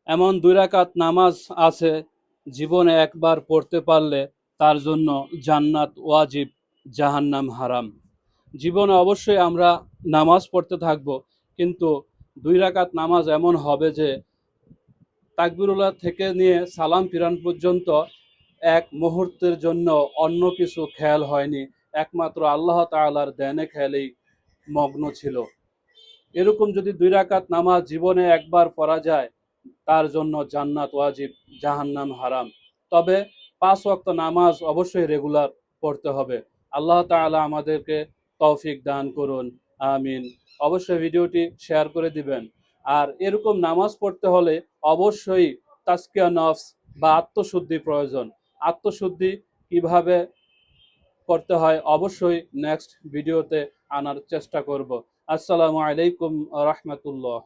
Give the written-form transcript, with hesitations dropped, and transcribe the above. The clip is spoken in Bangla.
এমন 2 রাকাত নামাজ আছে জীবনে একবার পড়তে পারলে তার জন্য জান্নাত ওয়াজিব, জাহান্নাম হারাম। জীবনে অবশ্যই আমরা নামাজ পড়তে থাকব, কিন্তু 2 রাকাত নামাজ এমন হবে যে তাকবিরুল্লাহ থেকে নিয়ে সালাম ফিরান পর্যন্ত এক মুহূর্তের জন্য অন্য কিছু খেয়াল হয়নি, একমাত্র আল্লাহ তাআলার ধ্যানে খেয়ালেই মগ্ন ছিল। এরকম যদি 2 রাকাত নামাজ জীবনে একবার পড়া যায় তার জন্য জান্নাত ওয়াজিব, জাহান্নাম হারাম। তবে 5 ওয়াক্ত নামাজ অবশ্যই রেগুলার পড়তে হবে। আল্লাহ তাআলা আমাদেরকে তৌফিক দান করুন, আমিন। অবশ্যই ভিডিওটি শেয়ার করে দিবেন। আর এরকম নামাজ পড়তে হলে অবশ্যই তাজকিয়া নফস বা আত্মশুদ্ধি প্রয়োজন। আত্মশুদ্ধি কিভাবে করতে হয় অবশ্যই নেক্সট ভিডিওতে আনার চেষ্টা করব। আসসালামু আলাইকুম রাহমাতুল্লাহ।